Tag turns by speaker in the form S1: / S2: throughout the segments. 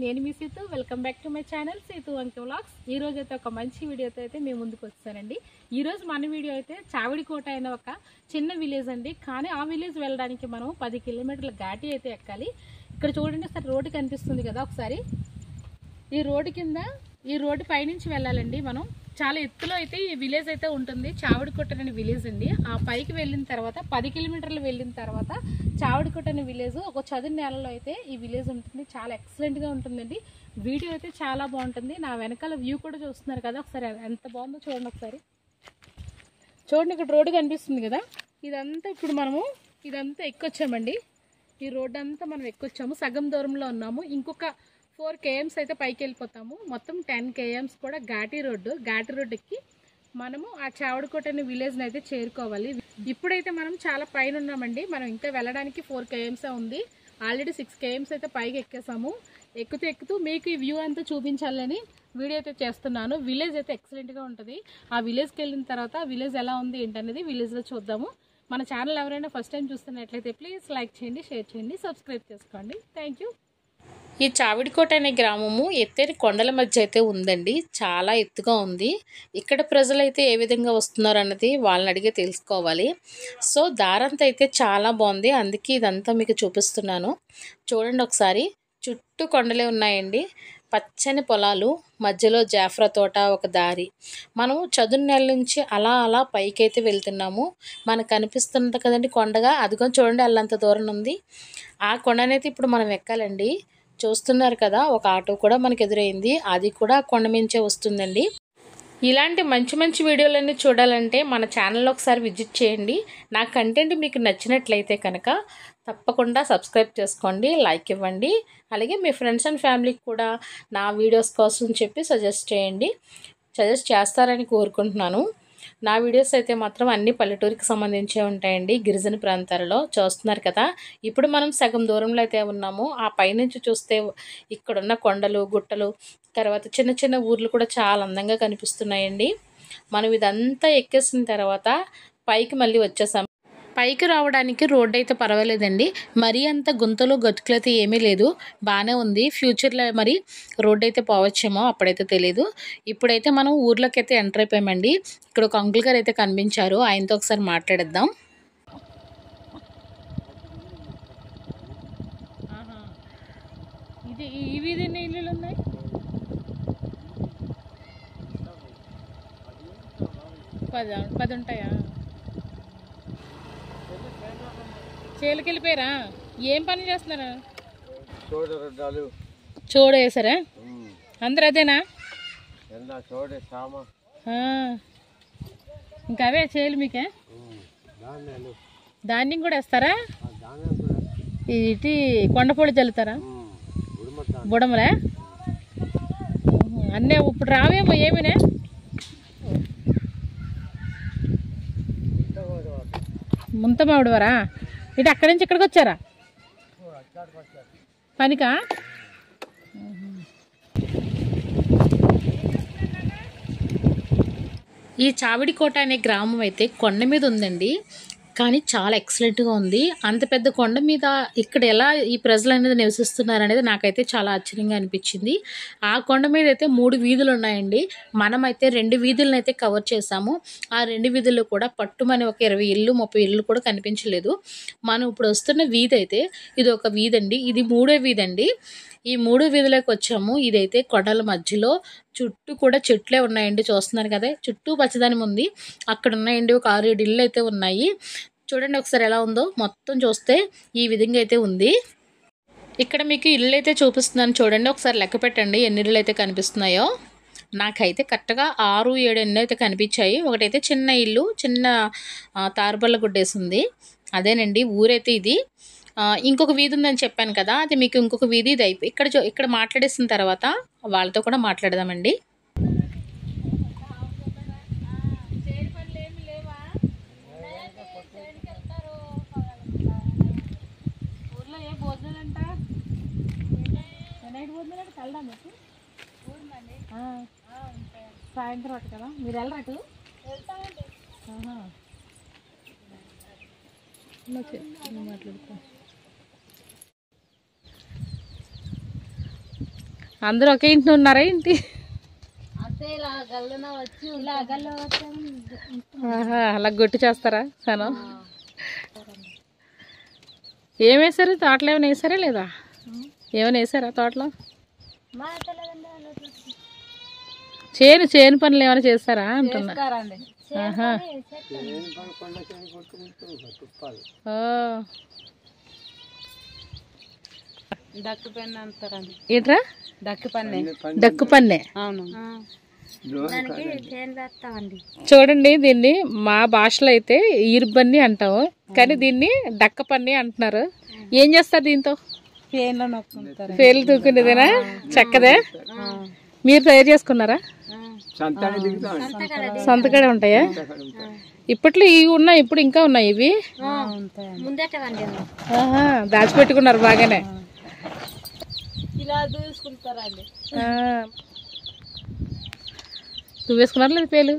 S1: నేను మీ Seethu. Welcome back to my channel Seethu Vanki vlogs. ఈ రోజు అయితే ఒక మంచి వీడియోతో అయితే మేము ముందుకు వచ్చానండి. ఈ రోజు మన వీడియో అయితే చావిడికోట అయిన ఒక చిన్న విలేజ్ అండి. కానీ ఆ విలేజ్ వెళ్ళడానికి మనం 10 కిలోమీటర్ల ఘాటి అయితే ఎక్కాలి. ఇక్కడ చూడండి సార్, రోడ్డు కనిపిస్తుంది కదా, ఒకసారి ఈ రోడ్డు కింద ఈ రోడ్డు పైనుంచి వెళ్ళాలండి. మనం చాలా ఎత్తులో అయితే ఈ విలేజ్ అయితే ఉంటుంది. చావిడికోట అనే విలేజ్ అండి. ఆ పైకి వెళ్ళిన తర్వాత 10 కిలోమీటర్లు వెళ్ళిన తర్వాత చావిడికోట అనే విలేజ్ ఒక చదును నేలలో అయితే ఈ విలేజ్ ఉంటుంది. చాలా ఎక్సలెంట్ గా ఉంటుందండి. వీడియో అయితే చాలా బాగుంటుంది. నా వెనకాల వ్యూ కూడా చూస్తున్నారు కదా, ఒకసారి ఎంత బాగుందో చూడండి. ఒకసారి చూడండి, ఇక్కడ రోడ్డు కనిపిస్తుంది కదా, ఇదంతా ఇప్పుడు మనము ఇదంతా ఎక్కొచ్చామండి. ఈ రోడ్డు అంతా మనం ఎక్కొచ్చాము. సగం దూరంలో ఉన్నాము. ఇంకొక 4 km అయితే పైకి వెళ్ళిపోతాము. మొత్తం 10 km కూడా ఘాటి రోడ్డు ఎక్కి మనము ఆ చావిడికోట అనే విలేజ్ని అయితే చేరుకోవాలి. ఇప్పుడైతే మనం చాలా పైన ఉన్నామండి. మనం ఇంకా వెళ్ళడానికి 4 km ఉంది. ఆల్రెడీ 6 km అయితే పైకి ఎక్కేసాము. ఎక్కుతూ మీకు ఈ వ్యూ అంతా చూపించాలని వీడియో అయితే చేస్తున్నాను. విలేజ్ అయితే ఎక్సలెంట్గా ఉంటుంది. ఆ విలేజ్కి వెళ్ళిన తర్వాత ఆ విలేజ్ ఎలా ఉంది ఏంటనేది విలేజ్లో చూద్దాము. మన ఛానల్ ఎవరైనా ఫస్ట్ టైం చూస్తున్నట్లయితే ప్లీజ్ లైక్ చేయండి, షేర్ చేయండి, సబ్స్క్రైబ్ చేసుకోండి. Thank you. ఈ చావిడికోట అనే గ్రామము ఎత్తైన కొండల మధ్య అయితే ఉందండి. చాలా ఎత్తుగా ఉంది. ఇక్కడ ప్రజలైతే ఏ విధంగా వస్తున్నారు అన్నది వాళ్ళని అడిగే తెలుసుకోవాలి. సో దారంతా అయితే చాలా బాగుంది. అందుకే ఇదంతా మీకు చూపిస్తున్నాను. చూడండి ఒకసారి, చుట్టూ కొండలే ఉన్నాయండి. పచ్చని పొలాలు, మధ్యలో జాఫ్రా తోట, ఒక దారి. మనం చదును నెల నుంచి అలా పైకి అయితే వెళ్తున్నాము. మనకు కనిపిస్తుంది కదండి కొండగా, అదిగో చూడండి అల్లంత దూరం ఉంది. ఆ కొండనైతే ఇప్పుడు మనం ఎక్కాలండి. చూస్తున్నారు కదా, ఒక ఆటో కూడా మనకు ఎదురైంది. అది కూడా కొండ మించే వస్తుందండి. ఇలాంటి మంచి వీడియోలన్నీ చూడాలంటే మన ఛానల్లో ఒకసారి విజిట్ చేయండి. నా కంటెంట్ మీకు నచ్చినట్లయితే కనుక తప్పకుండా సబ్స్క్రైబ్ చేసుకోండి, లైక్ ఇవ్వండి. అలాగే మీ ఫ్రెండ్స్ అండ్ ఫ్యామిలీకి కూడా నా వీడియోస్ కోసం చెప్పి సజెస్ట్ చేస్తారని కోరుకుంటున్నాను. నా వీడియోస్ అయితే మాత్రం అన్ని పల్లెటూరికి సంబంధించే ఉంటాయండి, గిరిజన ప్రాంతాలలో. చూస్తున్నారు కదా, ఇప్పుడు మనం సగం దూరంలో అయితే ఉన్నాము. ఆ పైనుంచి చూస్తే ఇక్కడున్న కొండలు, గుట్టలు, తర్వాత చిన్న ఊర్లు కూడా చాలా అందంగా కనిపిస్తున్నాయండి. మనం ఇదంతా ఎక్కేసిన తర్వాత పైకి మళ్ళీ వచ్చేసాము. పైకి రావడానికి రోడ్డు అయితే పర్వాలేదండి. మరీ అంత గుంతలు గతుకులు అయితే ఏమీ లేదు, బాగానే ఉంది. ఫ్యూచర్లో మరి రోడ్డు అయితే పోవచ్చేమో, అప్పుడైతే తెలియదు. ఇప్పుడైతే మనం ఊర్లోకి అయితే ఎంటర్ అయిపోయామండి. ఇక్కడ ఒక అంకుల్ గారు అయితే కనిపించారు, ఆయనతో ఒకసారి మాట్లాడేద్దాం. ఇది ఈ వీధి ఎన్ని ఇల్లులు ఉన్నాయి? 10 ఉంటాయా? చేలకి వెళ్ళిపోయారా? ఏం పని చేస్తున్నారా? చూడ వేసారా? అందరు అదేనా? ఇంకా అవే చేలు మీకే? ధాన్యం కూడా వేస్తారా? ఇటు కొండపొడి చల్లుతారా? బుడమలే అన్నీ ఇప్పుడు రావేమో. ఏమినే ముంతమావిడివారా? ఇటు అక్కడి నుంచి ఇక్కడికి వచ్చారా పనికా? ఈ చావిడికోట అనే గ్రామం అయితే కొండ మీద ఉందండి. కానీ చాలా ఎక్సలెంట్గా ఉంది. అంత పెద్ద కొండ మీద ఇక్కడ ఎలా ఈ ప్రజలు అనేది నివసిస్తున్నారు అనేది నాకైతే చాలా ఆశ్చర్యంగా అనిపించింది. ఆ కొండ మీద అయితే 3 వీధులు ఉన్నాయండి. మనమైతే 2 వీధులను అయితే కవర్ చేసాము. ఆ 2 వీధుల్లో కూడా పట్టుమని ఒక 20 ఇళ్ళు 30 ఇళ్ళు కూడా కనిపించలేదు. మనం ఇప్పుడు వస్తున్న వీధి అయితే ఇది ఒక వీధి అండి. ఇది 3వ వీధి అండి. ఈ 3 వీధులకు వచ్చాము. ఇదైతే కొండల మధ్యలో, చుట్టూ కూడా చెట్లే ఉన్నాయండి. చూస్తున్నారు కదా, చుట్టూ పచ్చదనం ఉంది. అక్కడ ఉన్నాయండి ఒక 6-7 ఇళ్ళు అయితే ఉన్నాయి. చూడండి ఒకసారి ఎలా ఉందో. మొత్తం చూస్తే ఈ విధంగా అయితే ఉంది. ఇక్కడ మీకు ఇల్లు అయితే చూపిస్తున్నాను చూడండి. ఒకసారి లెక్క పెట్టండి ఎన్ని ఇళ్ళు అయితే కనిపిస్తున్నాయో. నాకైతే కరెక్ట్గా 6-7 ఎన్నో అయితే కనిపించాయి. ఒకటైతే చిన్న ఇల్లు, చిన్న తారుబల్ల గుడ్డేసింది. అదేనండి ఊరైతే ఇది. ఇంకొక వీధి ఉందని చెప్పాను కదా, అది మీకు ఇంకొక వీధి. ఇది అయిపోయి ఇక్కడ మాట్లాడేసిన తర్వాత వాళ్ళతో కూడా మాట్లాడదామండి. సాయంత్రం అటు కదా, మీరు వెళ్ళరా అటు? మాట్లాడుకో. అందరూ ఒకే ఇంట్లో ఉన్నారా ఏంటి? అలా గొట్టు చేస్తారా సనం? ఏం వేసారు తోటలో? ఏమైనా వేసారా లేదా? ఏమైనా వేసారా తోటలో? చేను పనులు ఏమైనా చేస్తారా అంటున్నా. ఏంట్రా? డక్కు పన్నే. చూడండి, దీన్ని మా భాషలో అయితే ఈరుబన్ని అంటాము, కానీ దీన్ని డక్క పన్ని అంటున్నారు. ఏం చేస్తారు దీంతో? పేర్లు తూకునేదేనా? చక్కదే. మీరు తయారు చేసుకున్నారా? సంతకాడే ఉంటాయా? ఇప్పట్లో ఇవి ఉన్నాయి, ఇప్పుడు ఇంకా ఉన్నాయి ఇవి. దాచిపెట్టుకున్నారు బాగానే. వేసుకున్నారు లేదు?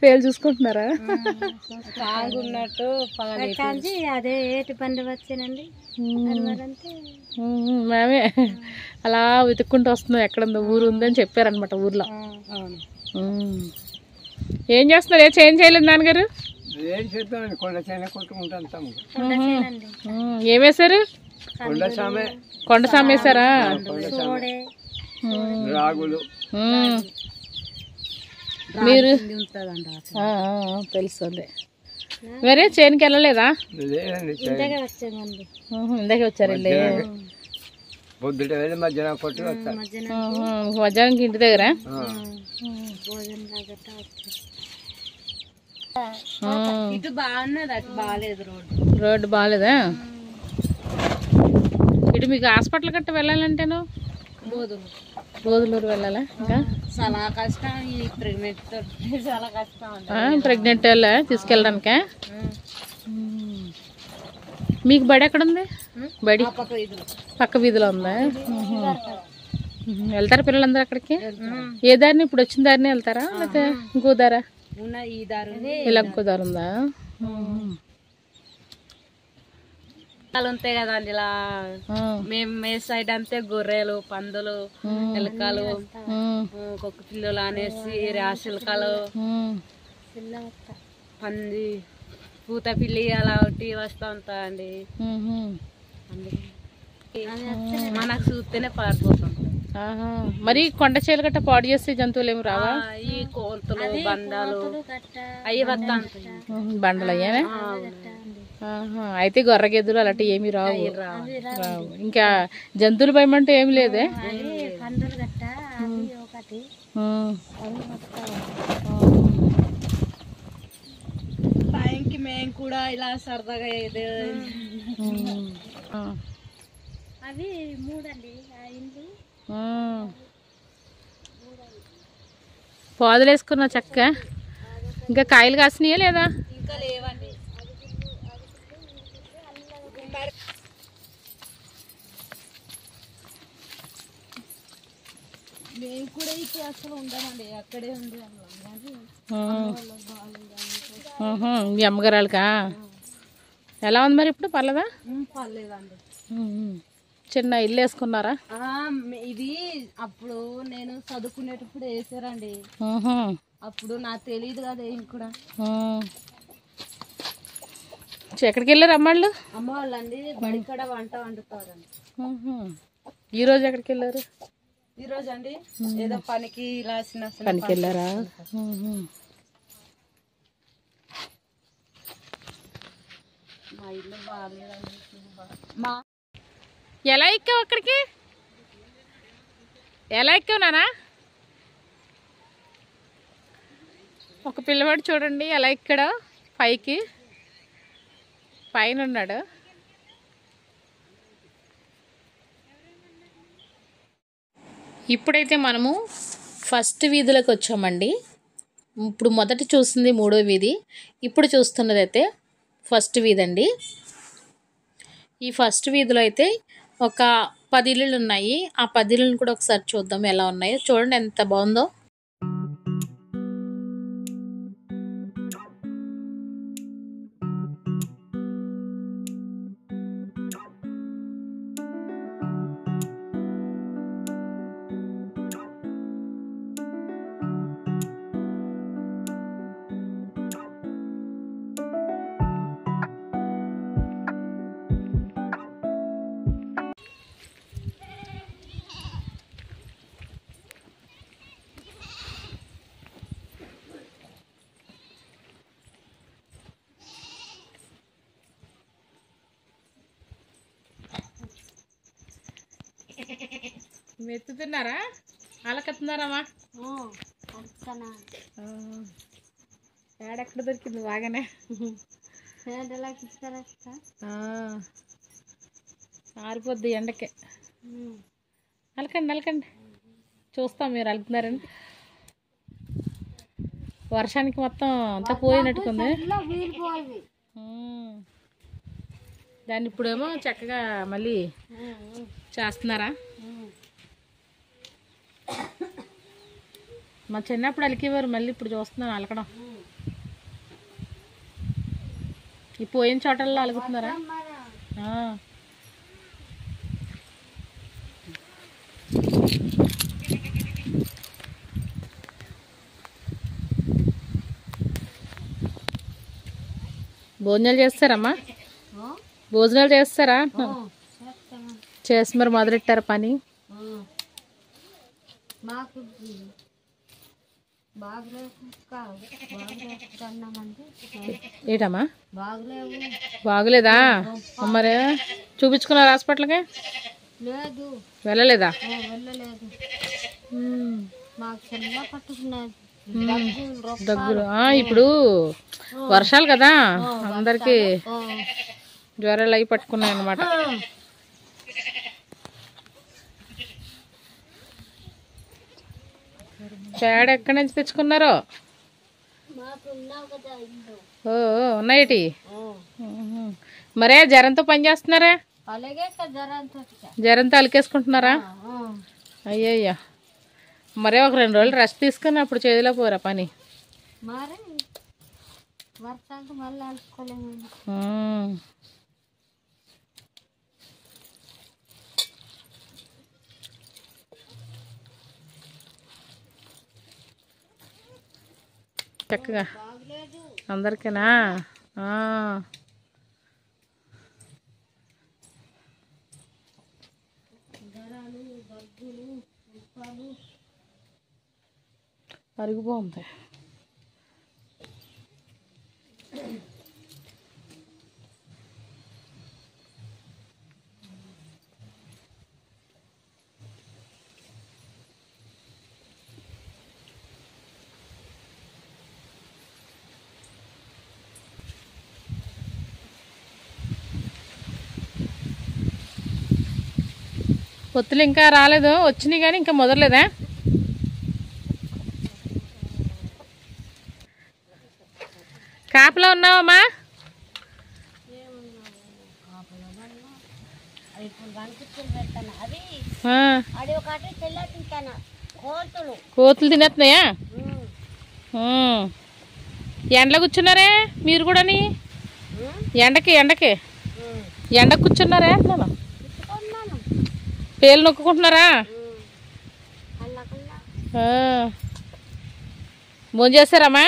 S1: పేలు చూసుకుంటున్నారా?
S2: అదే ఏటి పండు వచ్చానండి.
S1: మేమే అలా వెతుక్కుంటూ వస్తున్నాం, ఎక్కడుందో ఊరు ఉందని చెప్పారనమాట ఊర్లో. ఏం చేస్తున్నారు? ఏ చేంజ్ చేయలేదు నాన్నగారు? ఏం వేసారు? కొండ సామ వేసారా? మీరు తెలుస్తుంది. వేరే చేనుకి వెళ్ళలేదా? ఇందాకే వచ్చారండి. మధ్యాహ్నానికి ఇంటి దగ్గర రోడ్డు బాగాలేదా? ఇటు మీకు హాస్పిటల్ గట్ట వెళ్ళాలంటేను బోధులూరు వెళ్ళాలా? ఇంకా
S2: చాలా కష్టం. ఈ చాలా కష్టం.
S1: ప్రెగ్నెంట్ వాళ్ళ తీసుకెళ్ళడానికా? మీకు బడి ఎక్కడ ఉంది? బడి పక్క వీధిలో ఉందా? వెళ్తారా పిల్లలందరూ అక్కడికి? ఏ దారిని? ఇప్పుడు వచ్చిన దారిని వెళ్తారా లేకపోతే ఇంకో దారా? ఇలా ఇంకో దారి ఉందా?
S2: ఉంటాయి కదండి. ఇలా మేము మే సైడ్ అంతే గొర్రెలు, పందులు, ఎలకలు, కుక్క పిల్లలు అనేసి రాశిలకలు, పంది, పూత పిల్లి అలా ఒకటి వస్తూ ఉంటాయండి. మనకు చూస్తేనే పారిపోతాం.
S1: మరి కొండ చేలు గట్ట పాడు చేసే జంతువులు ఏమి రావా?
S2: ఈ కోతులు, బండాలు అవి వస్తా
S1: బండలు అయ్యానే. అయితే గొర్రె గెద్దులు అలాంటివి ఏమి రావు. ఇంకా జంతువులు భయం అంటే ఏమి లేదే.
S2: టైంకి మేము కూడా ఇలా సరదాగా అవి మూడండి
S1: పాదులు వేసుకున్నా చక్క. ఇంకా కాయలు కాసినాయా లేదా?
S2: ఇంకా లేవండి. మేము కూడా ఇక్కడ అసలు ఉండమండి, అక్కడే ఉంది.
S1: మీ అమ్మగారాలకా? ఎలా ఉంది మరి ఇప్పుడు? పర్లేదా?
S2: పర్లేదండి.
S1: చిన్న ఇల్లు వేసుకున్నారా?
S2: ఇది అప్పుడు నేను చదువుకునేటప్పుడు వేసారండి. అప్పుడు నాకు తెలియదు కదా ఏం కూడా.
S1: ఎక్కడికి వెళ్ళారు అమ్మాళ్ళు?
S2: అమ్మ వాళ్ళండి బడికడ వంట వండుతారండి.
S1: ఈరోజు ఎక్కడికి వెళ్ళారు?
S2: ఈరోజు అండి ఏదో పనికి
S1: పనికి వెళ్ళారా?
S2: మా ఇల్లు బాగాలేదండి.
S1: ఎలా ఎక్కావు అక్కడికి? ఎలా ఎక్కావు నానా? ఒక పిల్లవాడు చూడండి ఎలా ఎక్కాడో పైకి. పైన ఉన్నాడు. ఇప్పుడైతే మనము ఫస్ట్ వీధిలోకి వచ్చామండి. ఇప్పుడు మొదటి చూస్తుంది మూడో వీధి, ఇప్పుడు చూస్తున్నది అయితే ఫస్ట్ వీధి అండి. ఈ ఫస్ట్ వీధిలో అయితే ఒక 10 ఇళ్ళు ఉన్నాయి. ఆ 10 ఇళ్ళని కూడా ఒకసారి చూద్దాం ఎలా ఉన్నాయో. చూడండి ఎంత బాగుందో. మెత్తుతున్నారా అలకెత్తున్నారమ్మా? ఏడెక్కడ దొరికింది బాగానే. ఆరిపోద్ది ఎండకే. అలకండి అలకండి, చూస్తాం మీరు అలుకుతున్నారని. వర్షానికి మొత్తం అంతా పోయినట్టుకుంది. దాన్ని ఇప్పుడేమో చక్కగా మళ్ళీ చేస్తున్నారా? మా చిన్నప్పుడు అలికేవారు, మళ్ళీ ఇప్పుడు చూస్తున్నాను అలకడం. ఈ పోయిన చోటల్లో అలుగుతున్నారా? భోజనాలు చేస్తారమ్మా? భోజనాలు చేస్తారా? చేసి మరి మొదలెట్టారా పని? ఏటమ్మా బాగులేదా? మరి చూపించుకున్నారు హాస్పిటల్కి? వెళ్ళలేదా? దగ్గులు ఇప్పుడు వర్షాలు కదా, అందరికి జ్వరాలు అవి పట్టుకున్నాయి అన్నమాట. పేడ ఎక్కడి నుంచి తెచ్చుకున్నారో? ఓ ఉన్నాయిటి. మరే జ్వరంతో పని చేస్తున్నారా? జ్వరంతో అలికేసుకుంటున్నారా? అయ్యయ్యా, మరే ఒక 2 రోజులు రెస్ట్ తీసుకుని అప్పుడు చేతిలో పోరా పని. చక్కగా అందరికేనా? అరిగిపోతుంది. పొత్తులు ఇంకా రాలేదు, వచ్చినాయి కానీ ఇంకా మొదలలేదా? కాపలా ఉన్నావమ్మా? కోతులు తినేస్తున్నాయా? ఎండలో కూర్చున్నారే మీరు కూడాని? ఎండకి ఎండకు కూర్చున్నారా? పేలు నొక్కుంటున్నారా? భోజనం చేస్తారమ్మా?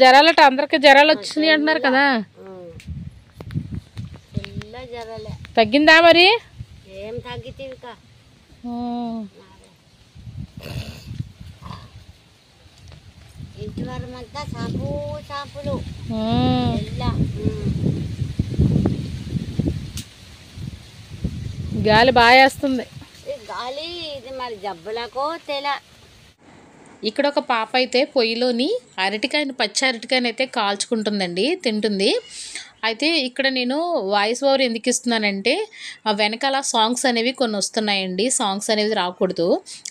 S1: జ్వరాలట, అందరికి జ్వరాలు వచ్చినాయి అంటున్నారు కదా. తగ్గిందా మరి? గాలి బాగా వేస్తుంది. ఇక్కడ ఒక పాప అయితే పొయ్యిలోని పచ్చి అరటికాయని అయితే కాల్చుకుంటుందండి, తింటుంది. అయితే ఇక్కడ నేను వాయిస్ ఓవర్ ఎందుకు ఇస్తున్నానంటే వెనకాల సాంగ్స్ అనేవి కొన్ని వస్తున్నాయండి, సాంగ్స్ అనేవి రాకూడదు.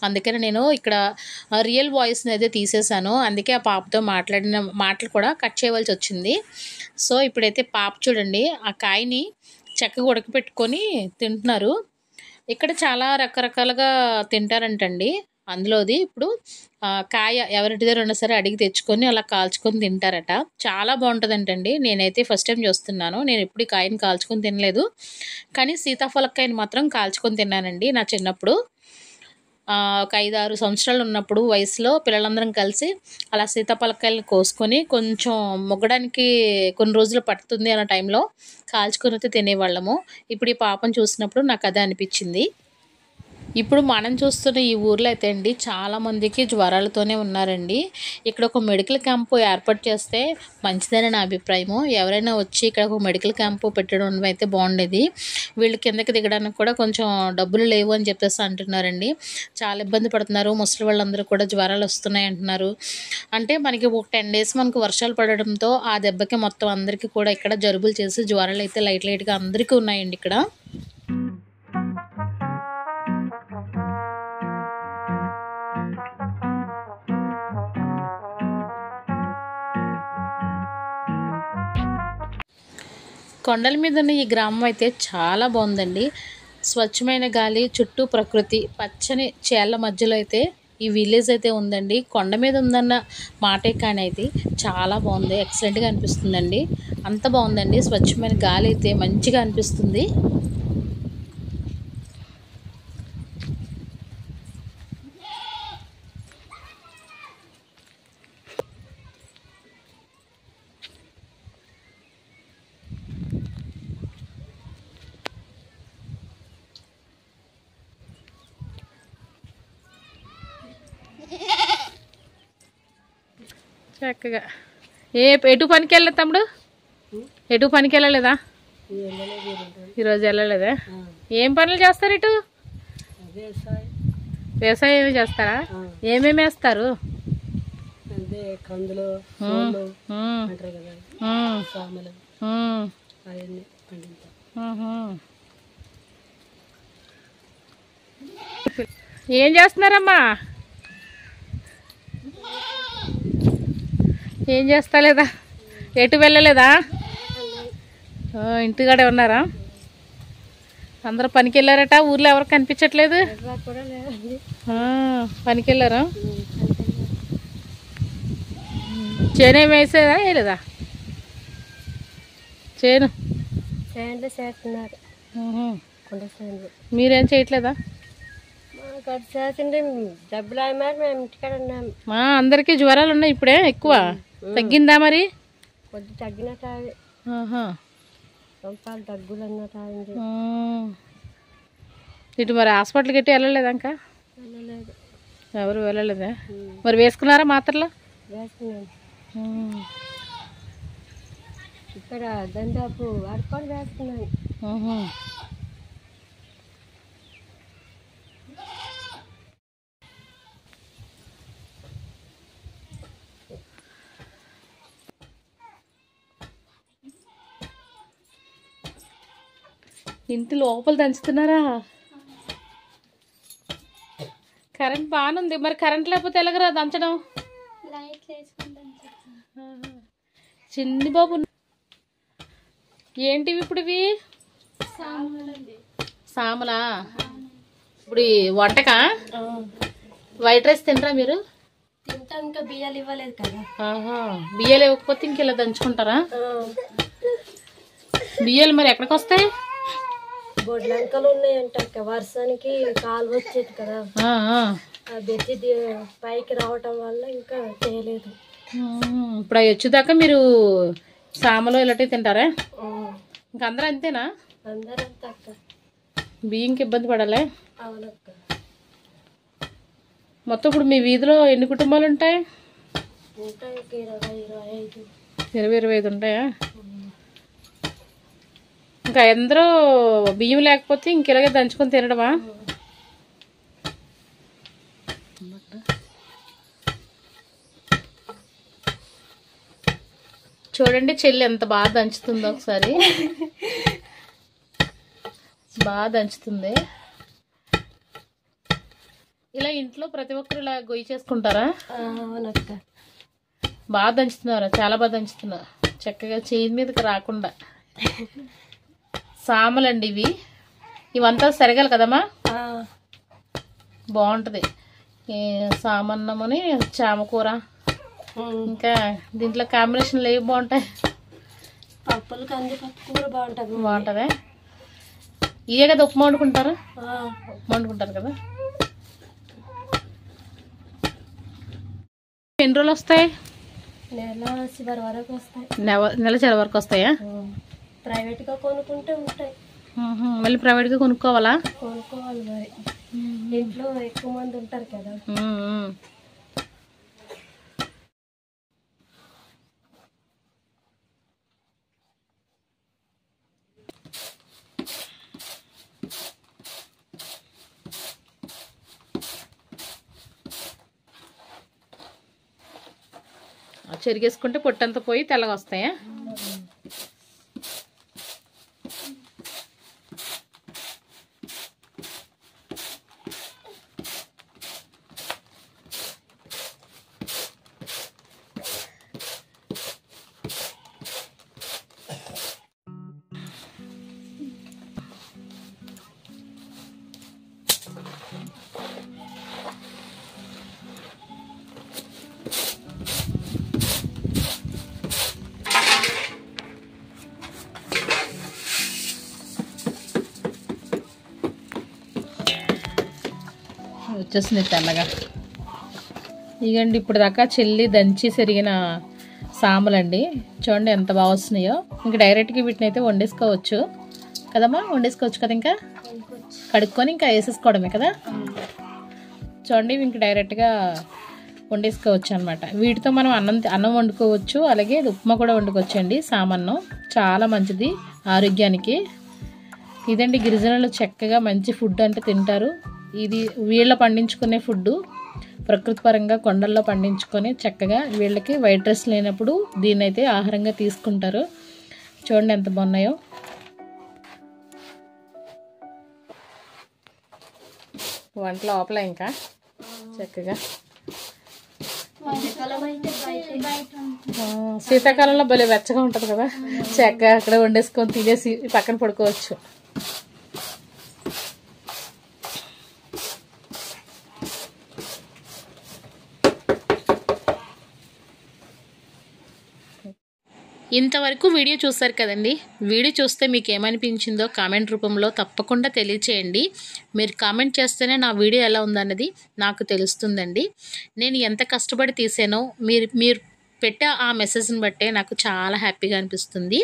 S1: అందుకని నేను ఇక్కడ రియల్ వాయిస్ని అయితే తీసేసాను. అందుకే ఆ పాపతో మాట్లాడిన మాటలు కూడా కట్ చేయవలసి వచ్చింది. సో ఇప్పుడైతే పాప చూడండి ఆ కాయని చక్కగా ఉడకపెట్టుకొని తింటున్నారు. ఇక్కడ చాలా రకరకాలుగా తింటారంటండి. అందులోది ఇప్పుడు కాయ ఎవరి దగ్గర ఉన్నా సరే అడిగి తెచ్చుకొని అలా కాల్చుకొని తింటారట. చాలా బాగుంటుందంటండి. నేనైతే ఫస్ట్ టైం చూస్తున్నాను. నేను ఎప్పుడు ఈ కాయని కాల్చుకొని తినలేదు, కానీ సీతాఫలకాయని మాత్రం కాల్చుకొని తిన్నానండి నా చిన్నప్పుడు. ఒక 5-6 సంవత్సరాలు ఉన్నప్పుడు వయసులో పిల్లలందరం కలిసి అలా సీతాఫలకాయలను కోసుకొని కొంచెం మొగ్గడానికి కొన్ని రోజులు పడుతుంది అన్న టైంలో కాల్చుకొని అయితే తినేవాళ్ళము. ఇప్పుడు ఈ పాపను చూసినప్పుడు నాకు అదే అనిపించింది. ఇప్పుడు మనం చూస్తున్న ఈ ఊర్లో అయితే అండి చాలామందికి జ్వరాలతోనే ఉన్నారండి. ఇక్కడ ఒక మెడికల్ క్యాంపు ఏర్పాటు చేస్తే మంచిదని నా అభిప్రాయము. ఎవరైనా వచ్చి ఇక్కడ ఒక మెడికల్ క్యాంపు పెట్టడం అయితే బాగుండేది. వీళ్ళు కిందకి దిగడానికి కూడా కొంచెం డబ్బులు లేవు అని చెప్పేసి అంటున్నారండి. చాలా ఇబ్బంది పడుతున్నారు. ముసలి వాళ్ళందరూ కూడా జ్వరాలు వస్తున్నాయి అంటున్నారు. అంటే మనకి ఒక 10 డేస్ మనకు వర్షాలు పడడంతో ఆ దెబ్బకి మొత్తం అందరికీ కూడా ఇక్కడ జలుబులు చేసి జ్వరాలు అయితే లైట్గా అందరికీ ఉన్నాయండి ఇక్కడ. కొండల మీద ఉన్న ఈ గ్రామం అయితే చాలా బాగుందండి. స్వచ్ఛమైన గాలి, చుట్టూ ప్రకృతి, పచ్చని చేళ్ల మధ్యలో అయితే ఈ విలేజ్ అయితే ఉందండి. కొండ మీద ఉందన్న మాటే కానీ అయితే చాలా బాగుంది, ఎక్సలెంట్గా అనిపిస్తుందండి. అంత బాగుందండి. స్వచ్ఛమైన గాలి అయితే మంచిగా అనిపిస్తుంది. చక్కగా ఎటు పనికి వెళ్ళలేదు తమ్ముడు? ఎటు పనికి వెళ్ళలేదా? ఈరోజు వెళ్ళలేదా? ఏం పనులు చేస్తారు ఇటు? వ్యవసాయం చేస్తారా? ఏమేమి వేస్తారు? ఏం చేస్తున్నారమ్మా? ఏం చేస్తలేదా? ఎటు వెళ్ళలేదా? ఇంటికాడే ఉన్నారా? అందరూ పనికి వెళ్ళారట. ఊర్లో ఎవరు కనిపించట్లేదు. పనికి వెళ్ళారా? చేను ఏమి వేసేదా వేయలేదా? చేను మీరేం చేయట్లేదా? అందరికి జ్వరాలు ఉన్నాయి ఇప్పుడే. ఎక్కువ తగ్గిందా మరి?
S2: కొద్ది తగ్గినట్టు దగ్గులు అన్నట్టు.
S1: ఇటు మరి హాస్పిటల్కి గట్టి వెళ్ళలేదా? ఇంకా
S2: వెళ్ళలేదు.
S1: ఎవరు వెళ్ళలేదా? మరి వేసుకున్నారా మాత్రలు?
S2: వేసుకున్నాను. ఇక్కడ దందాపు అడుకొని వేసుకున్నాను.
S1: ఇంటి లోపల దంచుతున్నారా? కరెంట్ బాగానుంది. మరి కరెంట్ లేకపోతే ఎలాగరా దంచడం? చిన్ని బాబు ఏంటివి ఇప్పుడు? ఇవి సామలా? ఇప్పుడు వంటకా? వైట్ రైస్ తింటారా మీరు?
S2: తింటాం. ఇంకా బియ్యాలు ఇవ్వలేదు కదా.
S1: బియ్యాలు ఇవ్వకపోతే ఇంకెలా దంచుకుంటారా? బియ్యాలు మరి ఎక్కడికి వస్తాయి?
S2: బొడ్లంకలు ఉన్నాయంట. వర్షానికి కాలు వచ్చేది కదా, బెట్టి పైకి రావటం వల్ల ఇంకా చేయలేదు.
S1: ఇప్పుడు అవి వచ్చేదాకా మీరు సామలో ఇలాంటివి తింటారా? ఇంక అందరూ అంతేనా?
S2: అందరూ అంతే అక్క.
S1: బియ్యంకి ఇబ్బంది పడాలి.
S2: అవునక్క.
S1: మొత్తం ఇప్పుడు మీ వీధిలో ఎన్ని కుటుంబాలు ఉంటాయి?
S2: ఉంటాయి 20-25.
S1: 20-25 ఉంటాయా? ఇంకా ఎందరో బియ్యం లేకపోతే ఇంకెలాగే దంచుకొని తినడమా? చూడండి చెల్లి ఎంత బాగా దంచుతుందో. ఒకసారి బాగా దంచుతుంది. ఇలా ఇంట్లో ప్రతి ఒక్కరు ఇలా గొయ్యి చేసుకుంటారా?
S2: అవునక్క.
S1: బాగా దంచుతున్నారా? చాలా బాగా దంచుతున్నా. చక్కగా చేయి మీదకి రాకుండా. సామలండి ఇవి. ఇవంతా సరగాలి కదమ్మా? బాగుంటుంది. సామన్నమని చామకూర, ఇంకా దీంట్లో కాంబినేషన్లు ఏవి బాగుంటాయి?
S2: పప్పులు కందిపప్పు కూర బాగుంటుంది.
S1: బాగుంటుందా? ఇవే కదా ఉప్మా వండుకుంటారు? వండుకుంటారు కదా. ఎన్ని రోజులు వస్తాయి?
S2: నెల చివరి వరకు వస్తాయి.
S1: నెల చివరి వరకు వస్తాయా?
S2: ప్రైవేట్గా కొనుక్కుంటే ఉంటాయి.
S1: మళ్ళీ ప్రైవేట్గా కొనుక్కోవాలా?
S2: కొనుక్కోవాలి మరి.
S3: ఇంట్లో ఎక్కువ మంది ఉంటారు కదా.
S1: చెరిగేసుకుంటే పొట్టంతా పోయి తెల్లగా వస్తాయా? వచ్చేసింది తెల్లగా. ఇగండి ఇప్పుడు దాకా చెల్లి దంచి సెరిగిన సాంబలండి. చూడండి ఎంత బాగా వస్తున్నాయో. ఇంకా డైరెక్ట్గా వీటిని అయితే వండేసుకోవచ్చు కదమ్మా? వండేసుకోవచ్చు కదా, ఇంకా కడుక్కొని ఇంకా వేసేసుకోవడమే కదా. చూడండి ఇంకా డైరెక్ట్గా వండేసుకోవచ్చు అనమాట. వీటితో మనం అన్నం వండుకోవచ్చు, అలాగే ఉప్మా కూడా వండుకోవచ్చు అండి. సామన్నం చాలా మంచిది ఆరోగ్యానికి. ఇదండి గిరిజనులు చక్కగా మంచి ఫుడ్ అంటే తింటారు. ఇది వీళ్ళ పండించుకునే ఫుడ్డు, ప్రకృతి పరంగా కొండల్లో పండించుకొని చక్కగా వీళ్ళకి వైట్ రైస్ లేనప్పుడు దీన్ని అయితే ఆహారంగా తీసుకుంటారు. చూడండి ఎంత బాగున్నాయో. వంట లోపల ఇంకా చక్కగా శీతాకాలంలో భలే వెచ్చగా ఉంటుంది కదా, చక్కగా అక్కడ వండేసుకొని తినేసి పక్కన పడుకోవచ్చు. ఇంతవరకు వీడియో చూస్తారు కదండి. వీడియో చూస్తే మీకు ఏమనిపించిందో కామెంట్ రూపంలో తప్పకుండా తెలియచేయండి. మీరు కామెంట్ చేస్తేనే నా వీడియో ఎలా ఉందన్నది నాకు తెలుస్తుందండి. నేను ఎంత కష్టపడి తీసానో మీరు పెట్టే ఆ మెసేజ్ని బట్టే నాకు చాలా హ్యాపీగా అనిపిస్తుంది.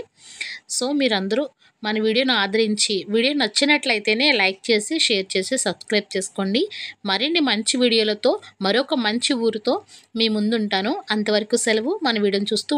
S1: సో మీరందరూ మన వీడియోను ఆదరించి వీడియో నచ్చినట్లయితేనే లైక్ చేసి, షేర్ చేసి, సబ్స్క్రైబ్ చేసుకోండి. మరిన్ని మంచి వీడియోలతో మరొక మంచి ఊరితో మీ ముందుంటాను. అంతవరకు సెలవు. మన వీడియోని చూస్తూ